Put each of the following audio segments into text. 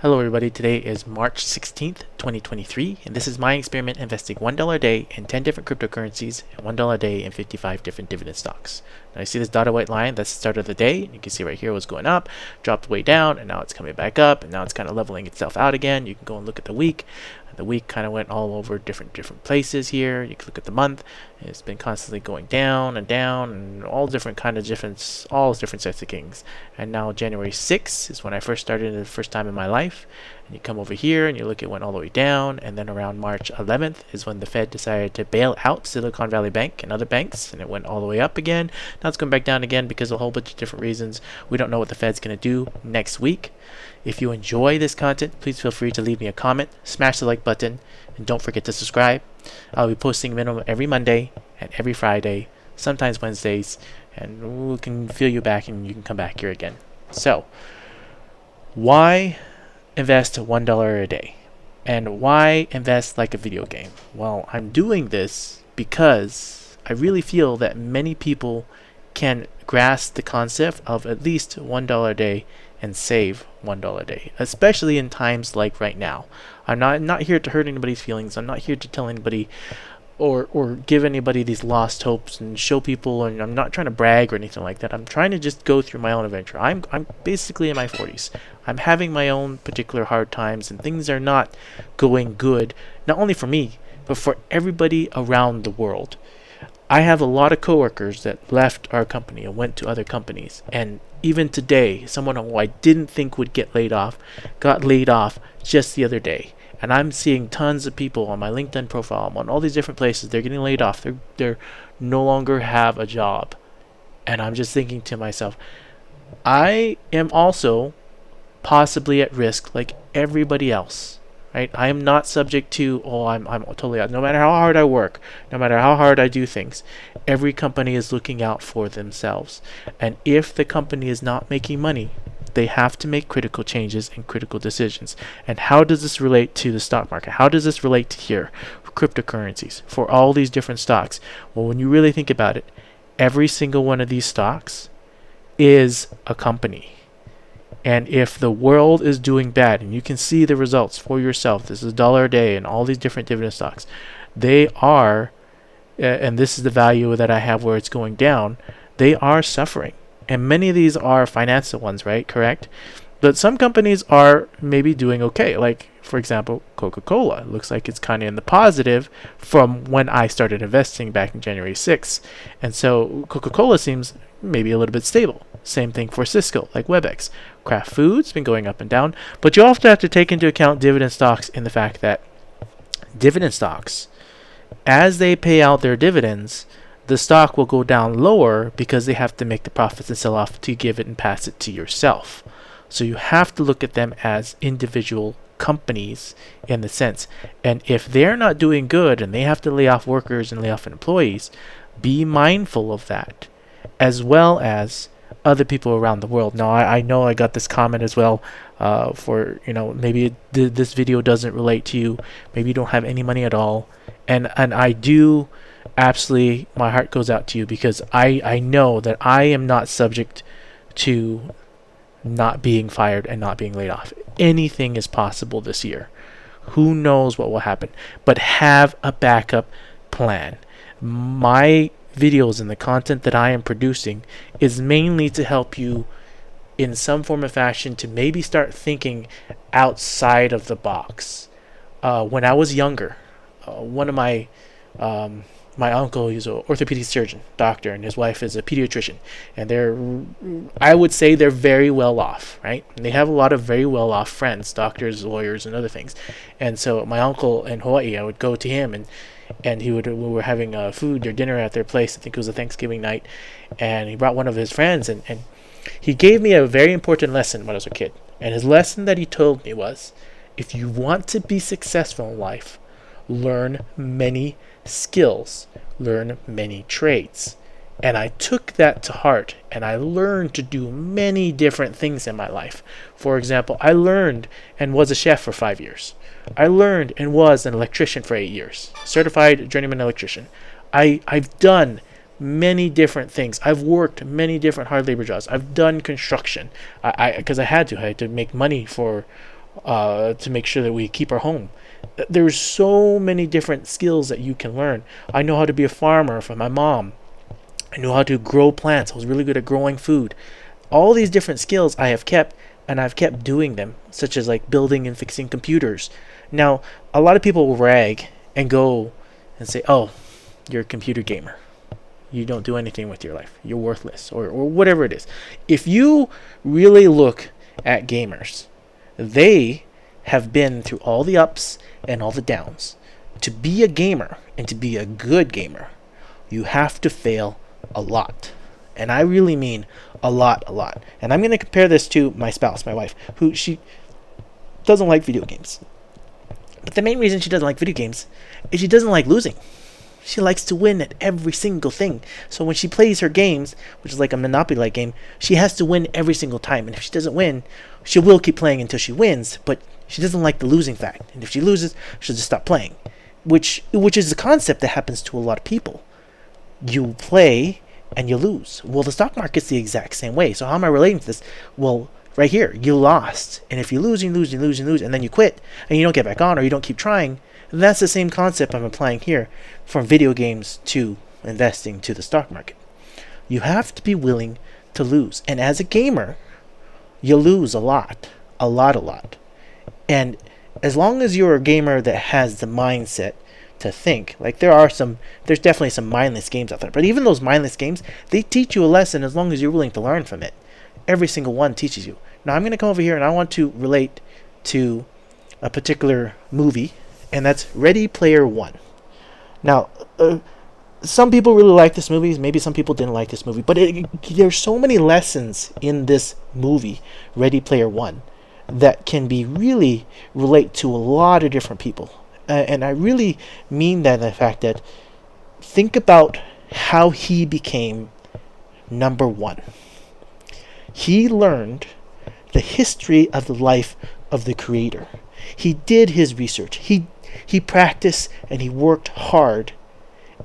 Hello everybody, today is March 16th, 2023, and this is my experiment investing $1 a day in 10 different cryptocurrencies and $1 a day in 55 different dividend stocks. Now you see this dotted white line, that's the start of the day. You can see right here it was going up, dropped way down, and now it's coming back up, and now it's kind of leveling itself out again. You can go and look at the week. The week kind of went all over different places here. You can look at the month. It's been constantly going down and all different sets of things. And now January 6th is when I first started the first time in my life. And you come over here and you look, it went all the way down. And then around March 11th is when the Fed decided to bail out Silicon Valley Bank and other banks, and it went all the way up again. Now it's going back down again because of a whole bunch of different reasons. We don't know what the Fed's going to do next week. If you enjoy this content, please feel free to leave me a comment, smash the like button, and don't forget to subscribe. I'll be posting minimum every Monday and every Friday, sometimes Wednesdays, and we can feel you back and you can come back here again. So, why invest $1 a day? And why invest like a video game? Well, I'm doing this because I really feel that many people can grasp the concept of at least $1 a day and save $1 a day, especially in times like right now. I'm not here to hurt anybody's feelings. I'm not here to tell anybody or give anybody these lost hopes and show people, and I'm not trying to brag or anything like that. I'm trying to just go through my own adventure. I'm basically in my 40s. I'm having my own particular hard times, and things are not going good, not only for me, but for everybody around the world. I have a lot of coworkers that left our company and went to other companies, and even today, someone who I didn't think would get laid off got laid off just the other day. And I'm seeing tons of people on my LinkedIn profile, I'm on all these different places, they're getting laid off. They're no longer have a job. And I'm just thinking to myself, I am also possibly at risk like everybody else. Right? I am not subject to, I'm totally out. No matter how hard I work, no matter how hard I do things, every company is looking out for themselves. And if the company is not making money, they have to make critical changes and critical decisions. And how does this relate to the stock market? How does this relate to here? Cryptocurrencies, for all these different stocks. Well, when you really think about it, every single one of these stocks is a company. And if the world is doing bad, and you can see the results for yourself, this is $1 a day and all these different dividend stocks, they are, and this is the value that I have where it's going down, they are suffering. And many of these are financial ones, right? Correct? But some companies are maybe doing okay. Like, for example, Coca-Cola. It looks like it's kind of in the positive from when I started investing back in January 6th. And so Coca-Cola seems maybe a little bit stable. Same thing for Cisco, like WebEx. Kraft Foods been going up and down. But you also have to take into account dividend stocks in the fact that dividend stocks, as they pay out their dividends, the stock will go down lower because they have to make the profits and sell off to give it and pass it to yourself. So you have to look at them as individual companies in the sense. And if they're not doing good and they have to lay off workers and lay off employees, be mindful of that, as well as other people around the world. Now, I know I got this comment as well for, maybe this video doesn't relate to you. Maybe you don't have any money at all. And I do absolutely, my heart goes out to you because I know that I am not subject to not being fired and not being laid off. Anything is possible this year. Who knows what will happen? But have a backup plan. My videos and the content that I am producing is mainly to help you in some form of fashion to maybe start thinking outside of the box. When I was younger, one of my uncle, he's an orthopedic surgeon, doctor, and his wife is a pediatrician. And I would say they're very well off, right? And they have a lot of very well off friends, doctors, lawyers, and other things. And so my uncle in Hawaii, I would go to him and we were having food or dinner at their place. I think it was a Thanksgiving night. And he brought one of his friends and he gave me a very important lesson when I was a kid. And his lesson that he told me was, if you want to be successful in life, learn many skills, learn many trades. And I took that to heart and I learned to do many different things in my life. For example, I learned and was a chef for 5 years. I learned and was an electrician for 8 years, certified journeyman electrician. I've done many different things. I've worked many different hard labor jobs. I've done construction because I had to make money for to make sure that we keep our home. There's so many different skills that you can learn. I know how to be a farmer from my mom. I knew how to grow plants. I was really good at growing food. All these different skills I have kept, and I've kept doing them, such as like building and fixing computers. Now, a lot of people will rag and go and say, "Oh, you're a computer gamer. You don't do anything with your life. You're worthless," or whatever it is. If you really look at gamers, they have been through all the ups and all the downs. To be a gamer and to be a good gamer, you have to fail a lot. And I really mean a lot, a lot. And I'm going to compare this to my spouse, my wife, who she doesn't like video games. But the main reason she doesn't like video games is she doesn't like losing. She likes to win at every single thing. So when she plays her games, which is like a Monopoly-like game, she has to win every single time. And if she doesn't win, she will keep playing until she wins. But she doesn't like the losing fact. And if she loses, she'll just stop playing. Which is the concept that happens to a lot of people. You play and you lose. Well, the stock market's the exact same way. So how am I relating to this? Well, right here, you lost. And if you lose, and then you quit, and you don't get back on, or you don't keep trying, that's the same concept I'm applying here from video games to investing to the stock market. You have to be willing to lose. And as a gamer, you lose a lot. A lot. And as long as you're a gamer that has the mindset to think, like there's definitely some mindless games out there. But even those mindless games, they teach you a lesson as long as you're willing to learn from it. Every single one teaches you. Now I'm going to come over here and I want to relate to a particular movie, and that's Ready Player One. Now, some people really like this movie. Maybe some people didn't like this movie. But there's so many lessons in this movie, Ready Player One, that can be really relate to a lot of different people. And I really mean that in the fact that think about how he became number one. He learned the history of the life of the creator. He did his research. He practiced and he worked hard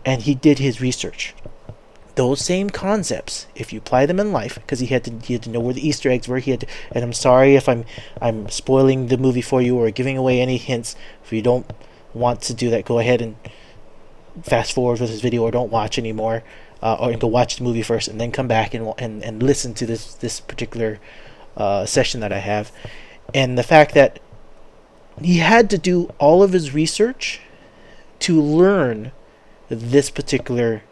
and he did his research. Those same concepts, if you apply them in life, because he had to know where the Easter eggs were. And I'm sorry if I'm spoiling the movie for you or giving away any hints. If you don't want to do that, go ahead and fast forward with this video or don't watch anymore, or go watch the movie first and then come back and listen to this particular session that I have. And the fact that he had to do all of his research to learn this particular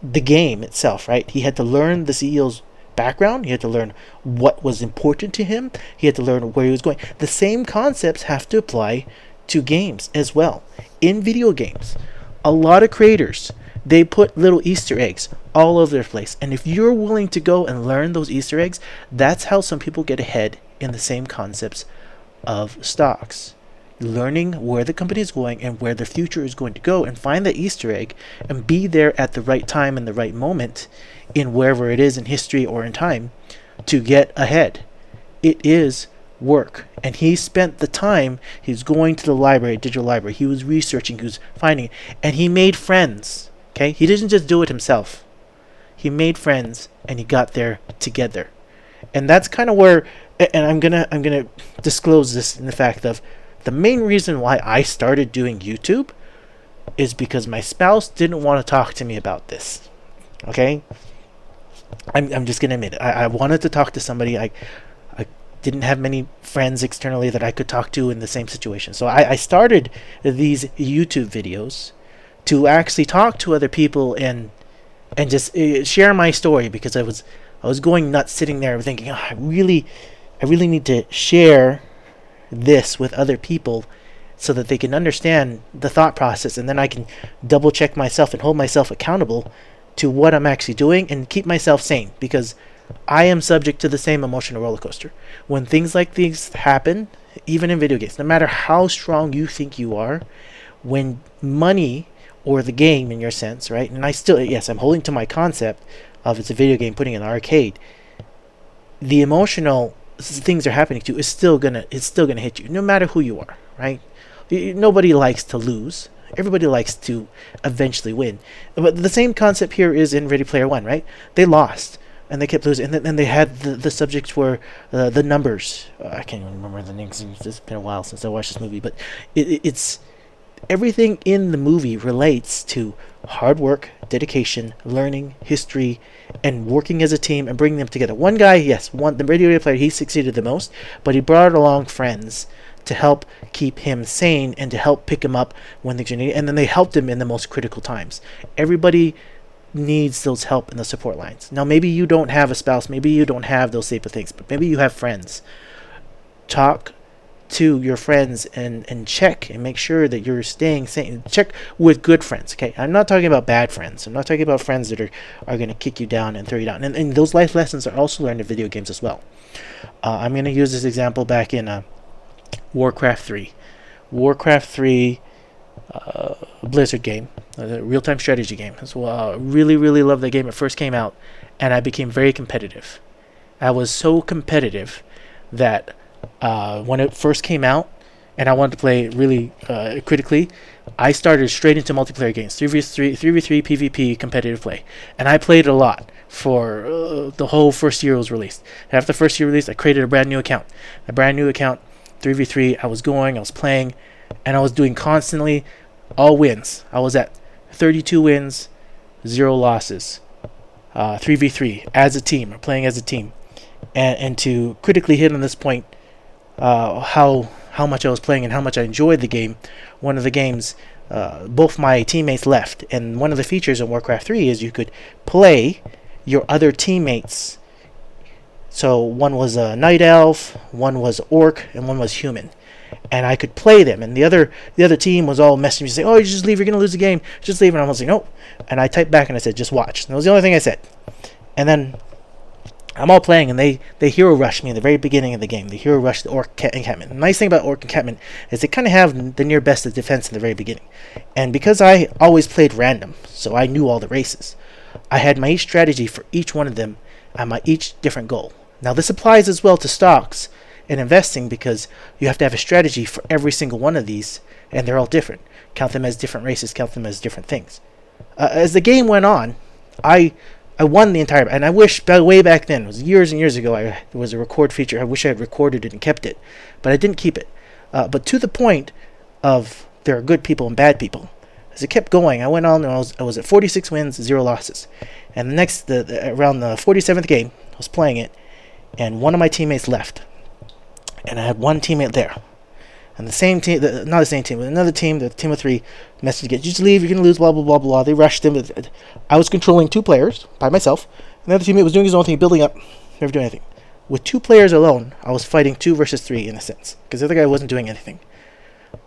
the game itself, right? He had to learn the CEO's background. He had to learn what was important to him. He had to learn where he was going. The same concepts have to apply to games as well. In video games, a lot of creators, they put little Easter eggs all over their place. And if you're willing to go and learn those Easter eggs, that's how some people get ahead in the same concepts of stocks. Learning where the company is going and where the future is going to go, and find that Easter egg and be there at the right time and the right moment in wherever it is in history or in time to get ahead. It is work. And he spent the time, he was going to the library, digital library, he was researching, he was finding, and he made friends. Okay? He didn't just do it himself. He made friends and he got there together. And that's kind of where, and I'm gonna disclose this in the fact of the main reason why I started doing YouTube is because my spouse didn't want to talk to me about this. Okay? I'm just going to admit it. I wanted to talk to somebody. I didn't have many friends externally that I could talk to in the same situation. So I started these YouTube videos to actually talk to other people and just share my story, because I was going nuts sitting there thinking, I really need to share this with other people so that they can understand the thought process, and then I can double check myself and hold myself accountable to what I'm actually doing and keep myself sane, because I am subject to the same emotional roller coaster. When things like these happen, even in video games, no matter how strong you think you are, when money or the game in your sense, right? And I still, yes, I'm holding to my concept of it's a video game putting in an arcade. The emotional things are happening to you it's still gonna hit you, no matter who you are, right? Nobody likes to lose. Everybody likes to eventually win. But the same concept here is in Ready Player One, right? They lost, and they kept losing. And then they had the subjects where the numbers. I can't even remember the names. It's been a while since I watched this movie, but it's everything in the movie relates to hard work, dedication, learning, history, and working as a team and bringing them together. One guy, yes, the radio player, he succeeded the most, but he brought along friends to help keep him sane and to help pick him up when things are needed. And then they helped him in the most critical times. Everybody needs those help in the support lines. Now, maybe you don't have a spouse, maybe you don't have those type of things, but maybe you have friends. Talk to your friends and check and make sure that you're staying sane. Check with good friends, okay? I'm not talking about bad friends. I'm not talking about friends that are going to kick you down and throw you down. And those life lessons are also learned in video games as well. I'm going to use this example back in Warcraft 3. Warcraft 3 Blizzard game, a real-time strategy game. So really love that game. It first came out, and I became very competitive. I was so competitive that when it first came out, and I wanted to play really critically, I started straight into multiplayer games, 3v3 PvP competitive play, and I played a lot for the whole first year it was released. And after the first year release, I created a brand new account. 3v3, I was playing, and I was doing constantly all wins. I was at 32 wins, 0 losses, 3v3 as a team, or playing as a team. And to critically hit on this point, how much I was playing and how much I enjoyed the game, one of the games, both my teammates left. And one of the features in Warcraft 3 is you could play your other teammates. So one was a night elf, one was orc, and one was human. And I could play them. And the other team was all messaging me, saying, "Oh, you just leave. You're gonna lose the game. Just leave." And I was like, "No." And I typed back and I said, "Just watch." And that was the only thing I said. And then I'm all playing, and they hero rush me in the very beginning of the game. They hero rush the orc encampment. The nice thing about orc encampment is they kind of have the near best of defense in the very beginning. And because I always played random, so I knew all the races, I had my each strategy for each one of them and my each different goal. Now this applies as well to stocks and investing, because you have to have a strategy for every single one of these, and they're all different. Count them as different races, count them as different things. As the game went on, I won the entire, and I wish way back then, it was years and years ago, there was a record feature. I wish I had recorded it and kept it, but I didn't keep it. But to the point of there are good people and bad people. As it kept going, I went on and I was at 46 wins, 0 losses. And around the 47th game, I was playing it, and one of my teammates left. And I had one teammate there. And the same team, not the same team, but another team, the team of 3, messaged again, "Just leave, you're going to lose, blah, blah, blah, blah." They rushed him. I was controlling 2 players by myself. And the other teammate was doing his own thing, building up, never doing anything. With 2 players alone, I was fighting 2 versus 3 in a sense, because the other guy wasn't doing anything.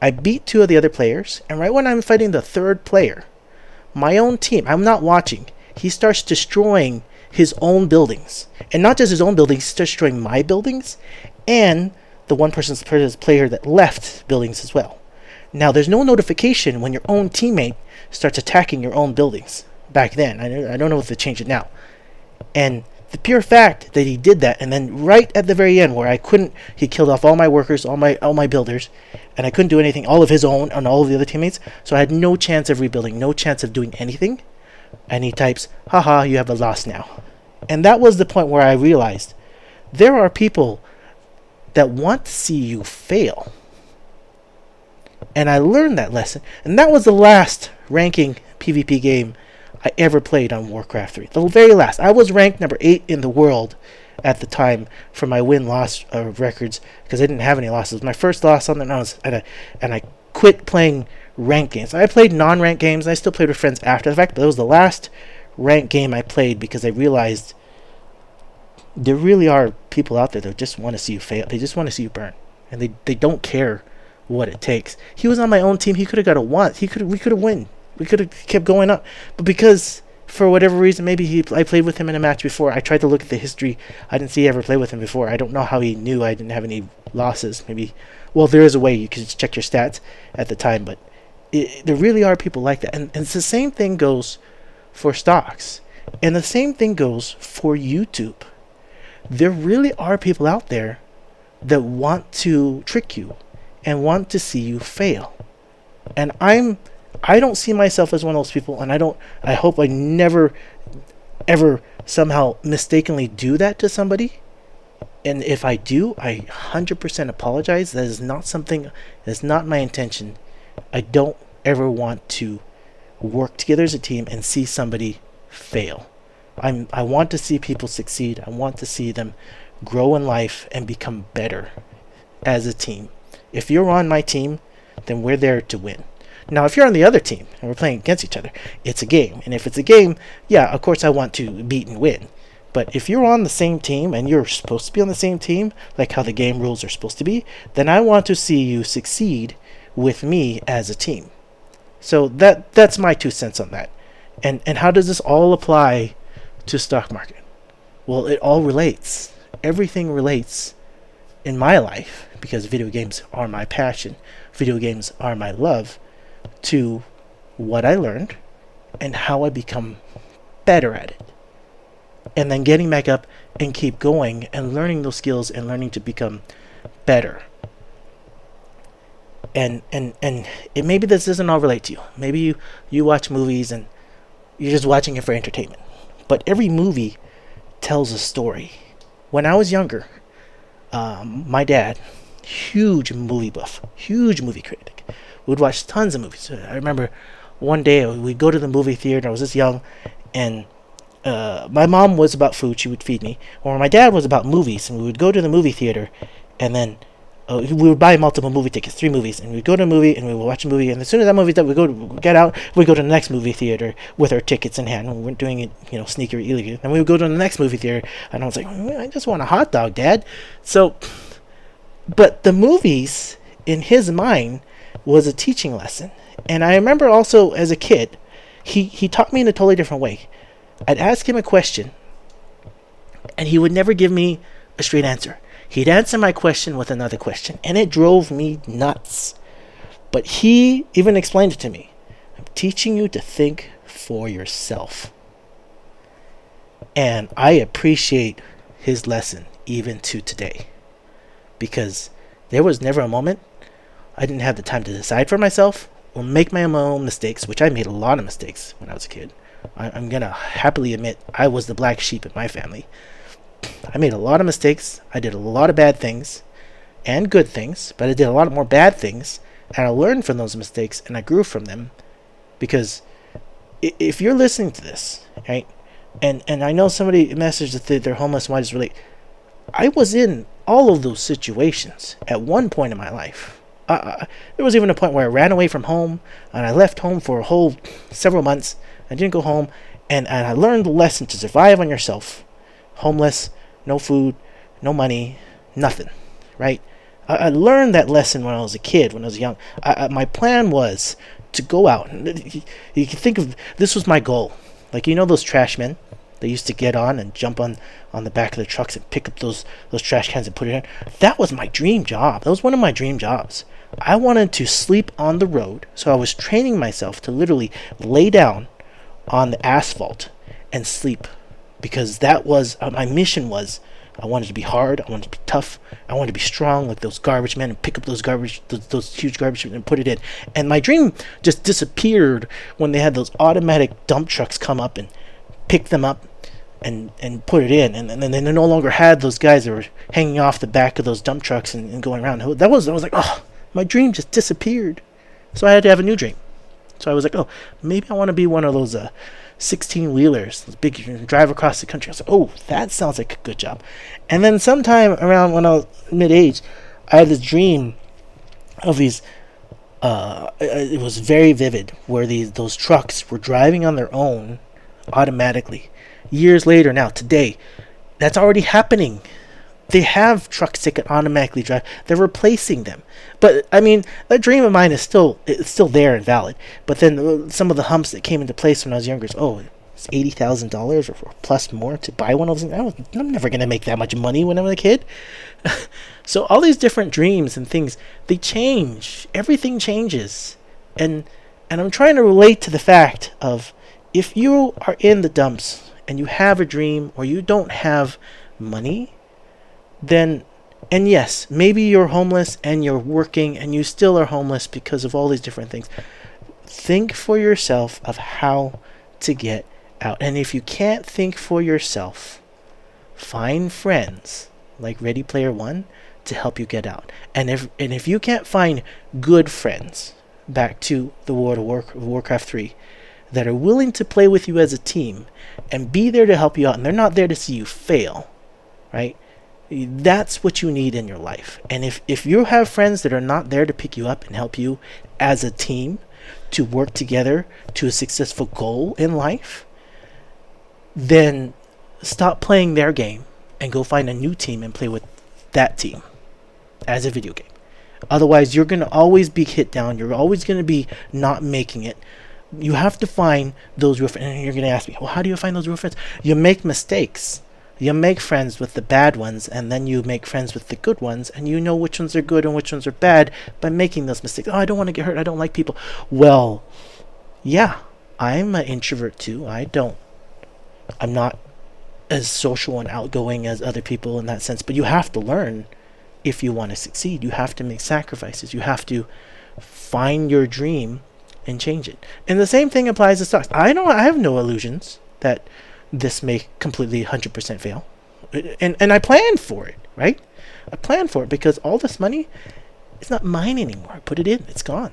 I beat 2 of the other players, and right when I'm fighting the 3rd player, my own team, I'm not watching, he starts destroying his own buildings. And not just his own buildings, he starts destroying my buildings, and the one person's player that left buildings as well. Now, there's no notification when your own teammate starts attacking your own buildings. Back then, I don't know if they changed it now. And the pure fact that he did that, and then right at the very end, where he killed off all my workers, all my builders, and I couldn't do anything, all of his own and all of the other teammates. So I had no chance of rebuilding, no chance of doing anything. And he types, "Haha, you have a loss now." And that was the point where I realized there are people that want to see you fail. And I learned that lesson. And that was the last ranking PvP game I ever played on Warcraft 3. The very last. I was ranked number 8 in the world at the time for my win-loss records, because I didn't have any losses. My first loss on the and I quit playing ranked games. I played non-ranked games, and I still played with friends after the fact, but it was the last ranked game I played, because I realized there really are people out there that just want to see you fail. They just want to see you burn, and they don't care what it takes. He was on my own team. He could have got a 1. We could have won. We could have kept going up, but because for whatever reason, maybe I played with him in a match before. I tried to look at the history. I didn't see ever play with him before. I don't know how he knew I didn't have any losses. Maybe, well, there is a way you can check your stats at the time, but there really are people like that, and it's the same thing goes for stocks, and the same thing goes for YouTube. There really are people out there that want to trick you and want to see you fail. And I don't see myself as one of those people, and I hope I never ever somehow mistakenly do that to somebody, and if I do, I 100% apologize. That is not something, that's not my intention. I don't ever want to work together as a team and see somebody fail. I want to see people succeed. I want to see them grow in life and become better as a team. If you're on my team, then we're there to win. Now, if you're on the other team and we're playing against each other, it's a game. And if it's a game, yeah, of course I want to beat and win. But if you're on the same team and you're supposed to be on the same team, like how the game rules are supposed to be, then I want to see you succeed with me as a team. So that's my 2 cents on that. And how does this all apply to stock market? Well, it all relates. Everything relates in my life, because video games are my passion. Video games are my love, to what I learned and how I become better at it. And then getting back up and keep going and learning those skills and learning to become better. And it, maybe this doesn't all relate to you. Maybe you watch movies and you're just watching it for entertainment. But every movie tells a story. When I was younger, my dad, huge movie buff, huge movie critic, would watch tons of movies. I remember one day we'd go to the movie theater. I was this young, and my mom was about food. She would feed me. Or my dad was about movies, and we would go to the movie theater, and then we would buy multiple movie tickets, 3 movies, and we'd go to a movie, and we would watch a movie, and as soon as that movie's done, we'd get out, we'd go to the next movie theater with our tickets in hand. We weren't doing it, sneaky or illegal. And we would go to the next movie theater, and I was like, I just want a hot dog, Dad. So, but the movies, in his mind, was a teaching lesson. And I remember also as a kid, he taught me in a totally different way. I'd ask him a question, and he would never give me a straight answer. He'd answer my question with another question, and it drove me nuts. But he even explained it to me. I'm teaching you to think for yourself. And I appreciate his lesson even to today. Because there was never a moment I didn't have the time to decide for myself or make my own mistakes, which I made a lot of mistakes when I was a kid. I'm going to happily admit I was the black sheep in my family. I made a lot of mistakes. I did a lot of bad things and good things, but I did a lot more bad things, and I learned from those mistakes and I grew from them. Because if you're listening to this, right, and I know somebody messaged that they're homeless and why does it relate? I was in all of those situations at one point in my life. There was even a point where I ran away from home, and I left home for a whole several months. I didn't go home, and I learned the lesson to survive on yourself. Homeless, no food, no money, nothing, right? I learned that lesson when I was a kid, when I was young. My plan was to go out. You can think of, this was my goal. Like, those trash men? They used to get on and jump on the back of the trucks and pick up those trash cans and put it in. That was my dream job. That was one of my dream jobs. I wanted to sleep on the road, so I was training myself to literally lay down on the asphalt and sleep. Because that was, my mission was, I wanted to be hard, I wanted to be tough, I wanted to be strong like those garbage men and pick up those huge garbage and put it in. And my dream just disappeared when they had those automatic dump trucks come up and pick them up and put it in. And then they no longer had those guys that were hanging off the back of those dump trucks and going around. I was like, oh, my dream just disappeared. So I had to have a new dream. So I was like, oh, maybe I want to be one of those 16-wheelers, those big, drive across the country. I was like, oh, that sounds like a good job. And then sometime around when I was mid-age, I had this dream of these, it was very vivid, where those trucks were driving on their own automatically. Years later now, today, that's already happening. They have trucks that can automatically drive. They're replacing them. But, I mean, that dream of mine is still there and valid. But then some of the humps that came into place when I was younger is, it's $80,000 or plus more to buy one of those things. I'm never going to make that much money when I'm a kid. So all these different dreams and things, they change. Everything changes. And I'm trying to relate to the fact of, if you are in the dumps and you have a dream or you don't have money, then, and yes, maybe you're homeless and you're working and you still are homeless because of all these different things. Think for yourself of how to get out. And if you can't think for yourself, find friends like Ready Player One to help you get out. And if you can't find good friends, back to the World of Warcraft 3, that are willing to play with you as a team and be there to help you out, and they're not there to see you fail, right? That's what you need in your life. And if you have friends that are not there to pick you up and help you as a team to work together to a successful goal in life, then stop playing their game and go find a new team and play with that team as a video game. Otherwise, you're going to always be hit down. You're always going to be not making it. You have to find those real friends. And you're going to ask me, well, how do you find those real friends? You make mistakes. You make friends with the bad ones, and then you make friends with the good ones, and you know which ones are good and which ones are bad by making those mistakes. Oh, I don't want to get hurt. I don't like people. Well, yeah, I'm an introvert too. I'm not as social and outgoing as other people in that sense, but you have to learn. If you want to succeed, you have to make sacrifices. You have to find your dream and change it. And the same thing applies to stocks. I have no illusions that this may completely 100% fail. And I planned for it, right? I planned for it because all this money is not mine anymore. I put it in. It's gone.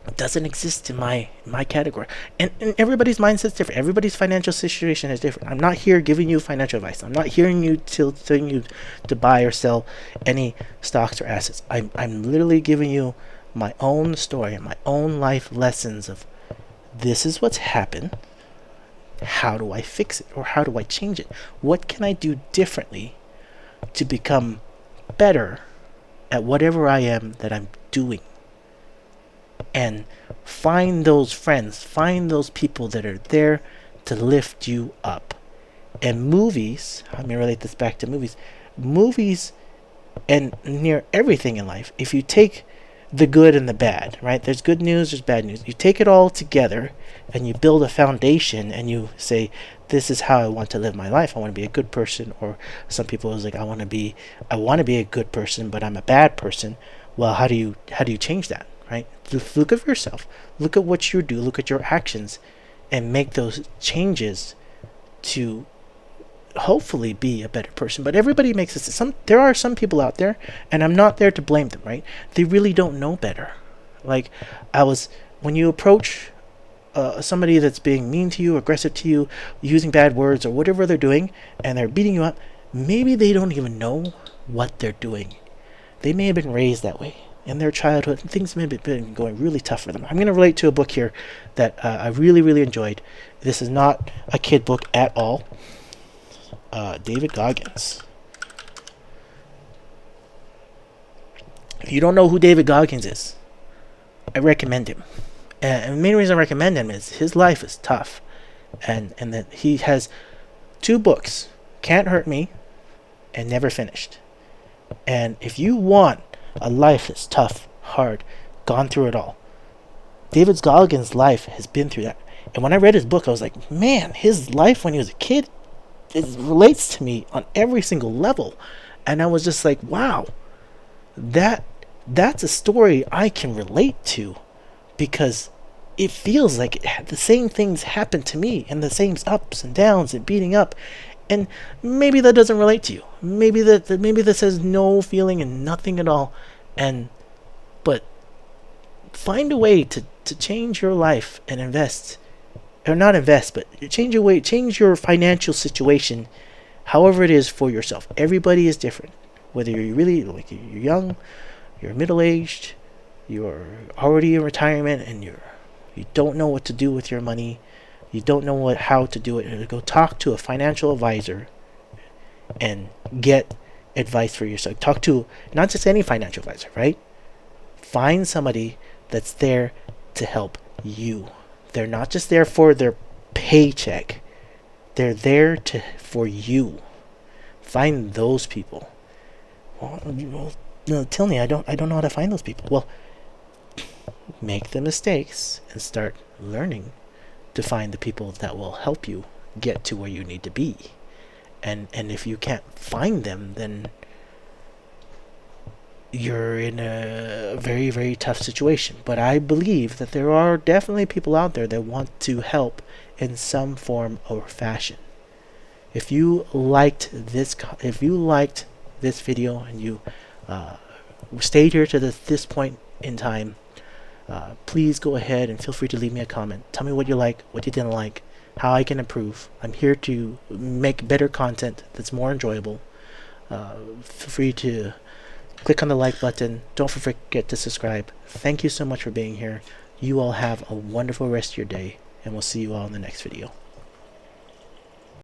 It doesn't exist in my category. And everybody's mindset's different. Everybody's financial situation is different. I'm not here giving you financial advice. I'm not telling you to buy or sell any stocks or assets. I'm literally giving you my own story and my own life lessons of this is what's happened. How do I fix it? Or how do I change it? What can I do differently to become better at whatever I am that I'm doing? And find those friends, find those people that are there to lift you up. And movies, let me relate this back to movies and near everything in life, if you take the good and the bad, right? There's good news, there's bad news. You take it all together and you build a foundation and you say, this is how I want to live my life. I want to be a good person. Or some people is like, I want to be a good person, but I'm a bad person. Well, how do you change that? Right? Look at yourself. Look at what you do. Look at your actions, and make those changes to hopefully be a better person. But everybody makes this. There are some people out there, and I'm not there to blame them. Right? They really don't know better. Like when you approach somebody that's being mean to you, aggressive to you, using bad words or whatever they're doing, and they're beating you up. Maybe they don't even know what they're doing. They may have been raised that way. In their childhood, things may have been going really tough for them. I'm going to relate to a book here that I really, really enjoyed. This is not a kid book at all. David Goggins. If you don't know who David Goggins is, I recommend him. And the main reason I recommend him is his life is tough. And that he has 2 books, Can't Hurt Me and Never Finished. And if you want a life that's tough, hard, gone through it all. David Goggins' life has been through that. And when I read his book, I was like, man, his life when he was a kid, it relates to me on every single level. And I was just like, wow, that's a story I can relate to, because it feels like the same things happened to me, and the same ups and downs and beating up. And maybe that doesn't relate to you. Maybe this has no feeling and nothing at all. But find a way to change your life and invest, or not invest, but change your financial situation, however it is for yourself. Everybody is different. Whether you're really like you're young, you're middle-aged, you're already in retirement, and you don't know what to do with your money. You don't know how to do it. Go talk to a financial advisor and get advice for yourself. Talk to not just any financial advisor, right? Find somebody that's there to help you. They're not just there for their paycheck. They're there for you. Find those people. Well, no, tell me, I don't know how to find those people. Well, make the mistakes and start learning to find the people that will help you get to where you need to be. And if you can't find them, then you're in a very, very tough situation. But I believe that there are definitely people out there that want to help in some form or fashion. If you liked this video and you stayed here to this point in time, please go ahead and feel free to leave me a comment. Tell me what you like, what you didn't like, how I can improve. I'm here to make better content that's more enjoyable. Feel free to click on the like button. Don't forget to subscribe. Thank you so much for being here. You all have a wonderful rest of your day, and we'll see you all in the next video.